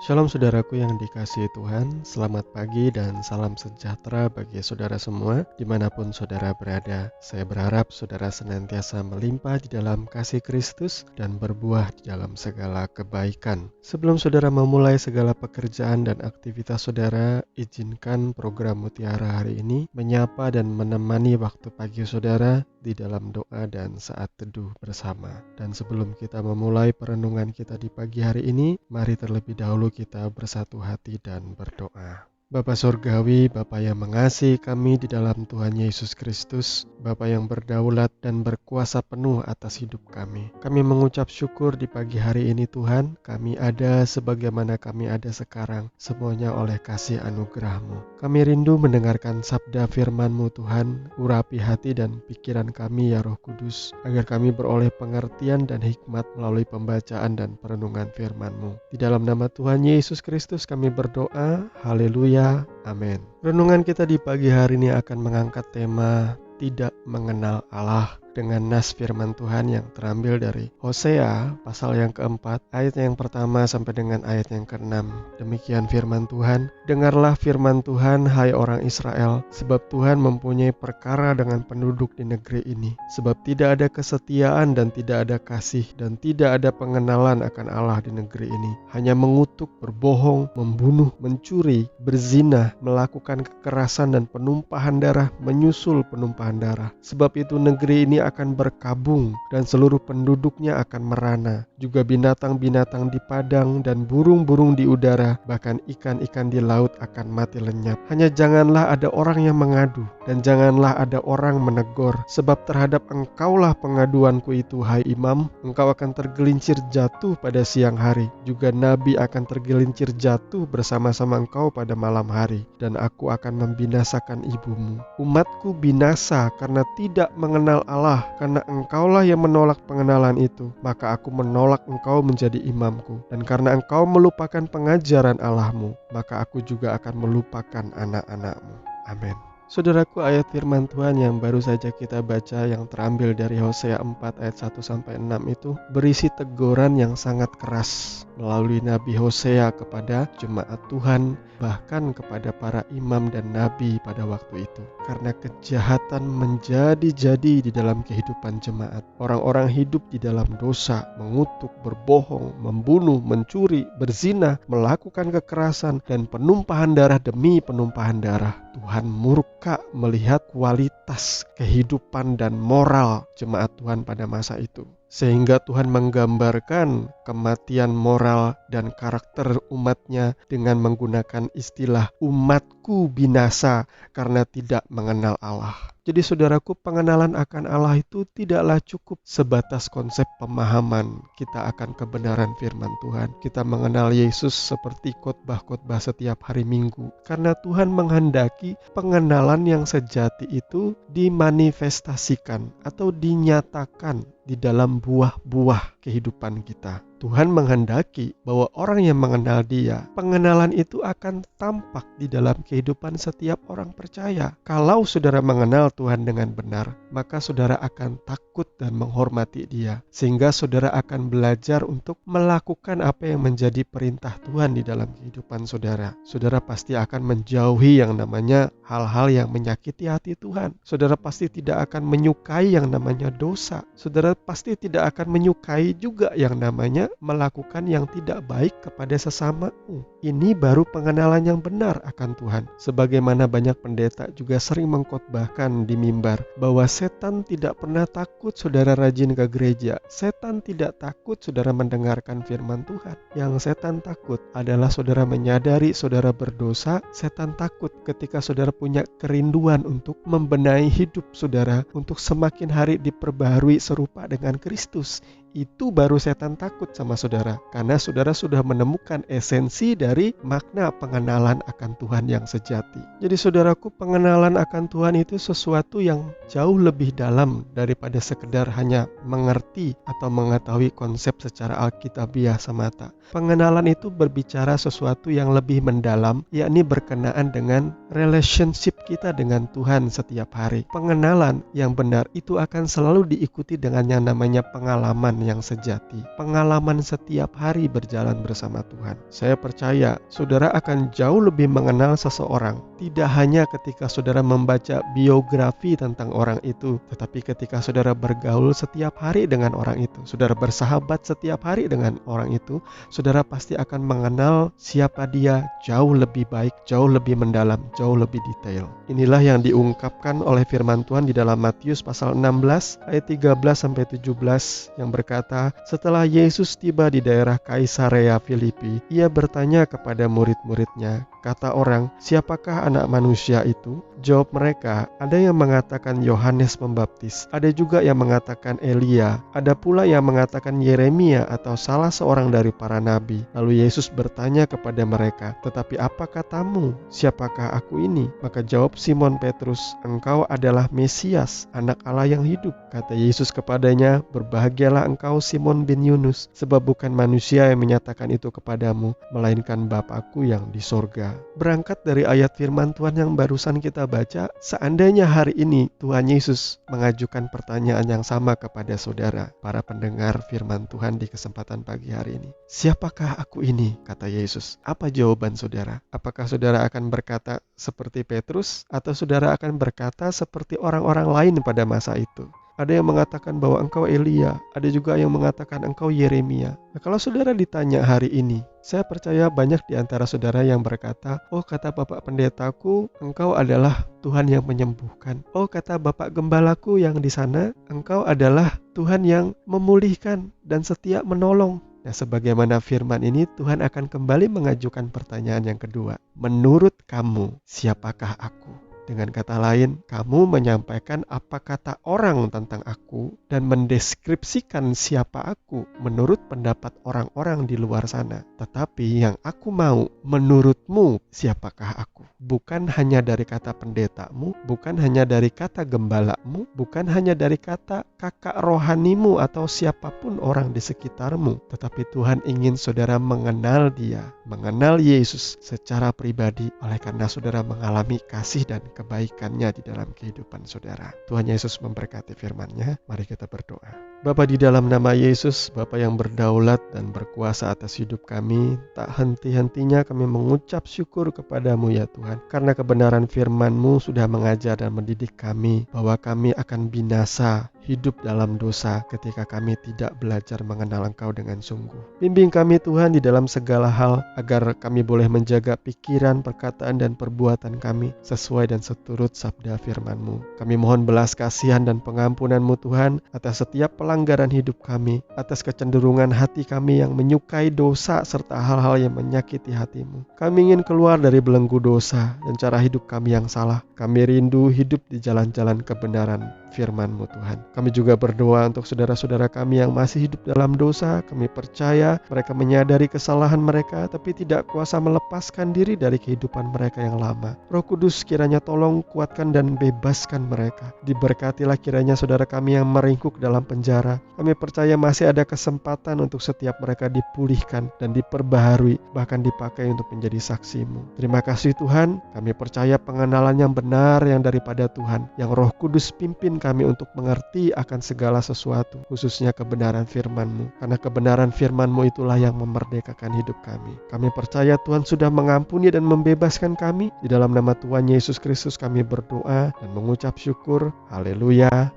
Shalom saudaraku yang dikasihi Tuhan, selamat pagi dan salam sejahtera bagi saudara semua dimanapun saudara berada. Saya berharap saudara senantiasa melimpah di dalam kasih Kristus dan berbuah di dalam segala kebaikan. Sebelum saudara memulai segala pekerjaan dan aktivitas saudara, izinkan program Mutiara hari ini menyapa dan menemani waktu pagi saudara di dalam doa dan saat teduh bersama. Dan sebelum kita memulai perenungan kita di pagi hari ini, mari terlebih dahulu kita bersatu hati dan berdoa. Bapa Surgawi, Bapa yang mengasihi kami di dalam Tuhan Yesus Kristus, Bapa yang berdaulat dan berkuasa penuh atas hidup kami. Kami mengucap syukur di pagi hari ini Tuhan, kami ada sebagaimana kami ada sekarang, semuanya oleh kasih anugerah-Mu. Kami rindu mendengarkan sabda firman-Mu Tuhan, urapi hati dan pikiran kami ya Roh Kudus, agar kami beroleh pengertian dan hikmat melalui pembacaan dan perenungan firman-Mu. Di dalam nama Tuhan Yesus Kristus kami berdoa, haleluya. Amin. Renungan kita di pagi hari ini akan mengangkat tema tidak mengenal Allah dengan nas firman Tuhan yang terambil dari Hosea pasal yang keempat, ayat yang pertama sampai dengan ayat yang keenam. Demikian firman Tuhan, dengarlah firman Tuhan hai orang Israel, sebab Tuhan mempunyai perkara dengan penduduk di negeri ini. Sebab tidak ada kesetiaan dan tidak ada kasih dan tidak ada pengenalan akan Allah di negeri ini. Hanya mengutuk, berbohong, membunuh, mencuri, berzina, melakukan kekerasan dan penumpahan darah, menyusul penumpahan darah. Sebab itu negeri ini akan berkabung dan seluruh penduduknya akan merana. Juga binatang-binatang di padang dan burung-burung di udara, bahkan ikan-ikan di laut akan mati lenyap. Hanya janganlah ada orang yang mengadu dan janganlah ada orang menegur, sebab terhadap engkaulah pengaduanku itu hai imam. Engkau akan tergelincir jatuh pada siang hari, juga nabi akan tergelincir jatuh bersama-sama engkau pada malam hari, dan aku akan membinasakan ibumu. Umatku binasa karena tidak mengenal Allah, karena engkaulah yang menolak pengenalan itu, maka aku menolak engkau menjadi imamku. Dan karena engkau melupakan pengajaran Allahmu, maka aku juga akan melupakan anak-anakmu. Amin. Saudaraku, ayat firman Tuhan yang baru saja kita baca yang terambil dari Hosea 4 ayat 1-6 itu berisi teguran yang sangat keras melalui Nabi Hosea kepada jemaat Tuhan, bahkan kepada para imam dan nabi pada waktu itu. Karena kejahatan menjadi-jadi di dalam kehidupan jemaat. Orang-orang hidup di dalam dosa, mengutuk, berbohong, membunuh, mencuri, berzina, melakukan kekerasan, dan penumpahan darah demi penumpahan darah. Tuhan murka melihat kualitas kehidupan dan moral jemaat Tuhan pada masa itu. Sehingga Tuhan menggambarkan kematian moral dan karakter umatnya dengan menggunakan istilah umatku binasa karena tidak mengenal Allah. Jadi saudaraku, pengenalan akan Allah itu tidaklah cukup sebatas konsep pemahaman kita akan kebenaran firman Tuhan. Kita mengenal Yesus seperti khotbah-khotbah setiap hari Minggu. Karena Tuhan menghendaki pengenalan yang sejati itu dimanifestasikan atau dinyatakan di dalam buah-buah kehidupan kita. Tuhan menghendaki bahwa orang yang mengenal Dia, pengenalan itu akan tampak di dalam kehidupan setiap orang percaya. Kalau saudara mengenal Tuhan dengan benar, maka saudara akan takut dan menghormati Dia, sehingga saudara akan belajar untuk melakukan apa yang menjadi perintah Tuhan di dalam kehidupan saudara. Saudara pasti akan menjauhi yang namanya hal-hal yang menyakiti hati Tuhan. Saudara pasti tidak akan menyukai yang namanya dosa. Saudara pasti tidak akan menyukai juga yang namanya melakukan yang tidak baik kepada sesamamu. Ini baru pengenalan yang benar akan Tuhan. Sebagaimana banyak pendeta juga sering mengkhotbahkan di mimbar bahwa setan tidak pernah takut saudara rajin ke gereja. Setan tidak takut saudara mendengarkan firman Tuhan. Yang setan takut adalah saudara menyadari saudara berdosa. Setan takut ketika saudara punya kerinduan untuk membenahi hidup saudara, untuk semakin hari diperbaharui serupa dengan Kristus. Itu baru setan takut sama saudara, karena saudara sudah menemukan esensi dari makna pengenalan akan Tuhan yang sejati. Jadi saudaraku, pengenalan akan Tuhan itu sesuatu yang jauh lebih dalam daripada sekedar hanya mengerti atau mengetahui konsep secara alkitabiah semata. Pengenalan itu berbicara sesuatu yang lebih mendalam, yakni berkenaan dengan relationship kita dengan Tuhan setiap hari. Pengenalan yang benar itu akan selalu diikuti dengan yang namanya pengalaman teman yang sejati, pengalaman setiap hari berjalan bersama Tuhan. Saya percaya saudara akan jauh lebih mengenal seseorang, tidak hanya ketika saudara membaca biografi tentang orang itu, tetapi ketika saudara bergaul setiap hari dengan orang itu, saudara bersahabat setiap hari dengan orang itu, saudara pasti akan mengenal siapa dia jauh lebih baik, jauh lebih mendalam, jauh lebih detail. Inilah yang diungkapkan oleh firman Tuhan di dalam Matius pasal 16 ayat 13-17 yang berkata, setelah Yesus tiba di daerah Kaisarea Filipi, ia bertanya kepada murid-muridnya, kata orang, siapakah anak manusia itu? Jawab mereka, ada yang mengatakan Yohanes Pembaptis, ada juga yang mengatakan Elia, ada pula yang mengatakan Yeremia atau salah seorang dari para nabi. Lalu Yesus bertanya kepada mereka, tetapi apa katamu? Siapakah aku ini? Maka jawab Simon Petrus, engkau adalah Mesias, anak Allah yang hidup. Kata Yesus kepadanya, berbahagialah engkau Simon bin Yunus, sebab bukan manusia yang menyatakan itu kepadamu, melainkan Bapa-Ku yang di sorga. Berangkat dari ayat firman Tuhan yang barusan kita baca, seandainya hari ini Tuhan Yesus mengajukan pertanyaan yang sama kepada saudara, para pendengar firman Tuhan di kesempatan pagi hari ini. Siapakah aku ini? Kata Yesus. Apa jawaban saudara? Apakah saudara akan berkata seperti Petrus, atau saudara akan berkata seperti orang-orang lain pada masa itu? Ada yang mengatakan bahwa engkau Elia, ada juga yang mengatakan engkau Yeremia. Nah, kalau saudara ditanya hari ini, saya percaya banyak di antara saudara yang berkata, oh kata Bapak Pendetaku, engkau adalah Tuhan yang menyembuhkan. Oh kata Bapak Gembalaku yang di sana, engkau adalah Tuhan yang memulihkan dan setia menolong. Nah, sebagaimana firman ini, Tuhan akan kembali mengajukan pertanyaan yang kedua. Menurut kamu, siapakah aku? Dengan kata lain, kamu menyampaikan apa kata orang tentang aku dan mendeskripsikan siapa aku menurut pendapat orang-orang di luar sana. Tetapi yang aku mau, menurutmu siapakah aku? Bukan hanya dari kata pendetamu, bukan hanya dari kata gembalamu, bukan hanya dari kata kakak rohanimu atau siapapun orang di sekitarmu. Tetapi Tuhan ingin saudara mengenal Dia, mengenal Yesus secara pribadi, oleh karena saudara mengalami kasih dan kebaikannya di dalam kehidupan saudara. Tuhan Yesus memberkati firman-Nya. Mari kita berdoa. Bapa, di dalam nama Yesus, Bapa yang berdaulat dan berkuasa atas hidup kami, tak henti-hentinya kami mengucap syukur kepadamu ya Tuhan, karena kebenaran firman-Mu sudah mengajar dan mendidik kami bahwa kami akan binasa hidup dalam dosa ketika kami tidak belajar mengenal Engkau dengan sungguh. Bimbing kami Tuhan di dalam segala hal, agar kami boleh menjaga pikiran, perkataan, dan perbuatan kami sesuai dan seturut sabda firman-Mu. Kami mohon belas kasihan dan pengampunan-Mu Tuhan atas setiap pelanggaran hidup kami, atas kecenderungan hati kami yang menyukai dosa serta hal-hal yang menyakiti hati-Mu. Kami ingin keluar dari belenggu dosa dan cara hidup kami yang salah. Kami rindu hidup di jalan-jalan kebenaran firman-Mu Tuhan. Kami juga berdoa untuk saudara-saudara kami yang masih hidup dalam dosa. Kami percaya mereka menyadari kesalahan mereka, tapi tidak kuasa melepaskan diri dari kehidupan mereka yang lama. Roh Kudus kiranya tolong kuatkan dan bebaskan mereka. Diberkatilah kiranya saudara kami yang meringkuk dalam penjara. Kami percaya masih ada kesempatan untuk setiap mereka dipulihkan dan diperbaharui, bahkan dipakai untuk menjadi saksi-Mu. Terima kasih Tuhan, kami percaya pengenalan yang benar yang daripada Tuhan, yang Roh Kudus pimpin kami untuk mengerti akan segala sesuatu, khususnya kebenaran firman-Mu. Karena kebenaran firman-Mu itulah yang memerdekakan hidup kami. Kami percaya Tuhan sudah mengampuni dan membebaskan kami. Di dalam nama Tuhan Yesus Kristus kami berdoa dan mengucap syukur. Haleluya.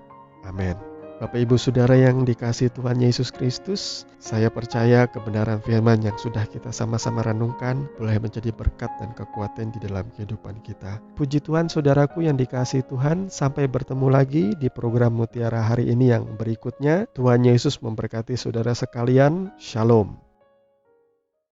Amin. Bapak Ibu Saudara yang dikasihi Tuhan Yesus Kristus, saya percaya kebenaran firman yang sudah kita sama-sama renungkan boleh menjadi berkat dan kekuatan di dalam kehidupan kita. Puji Tuhan saudaraku yang dikasihi Tuhan, sampai bertemu lagi di program Mutiara hari ini yang berikutnya. Tuhan Yesus memberkati saudara sekalian. Shalom.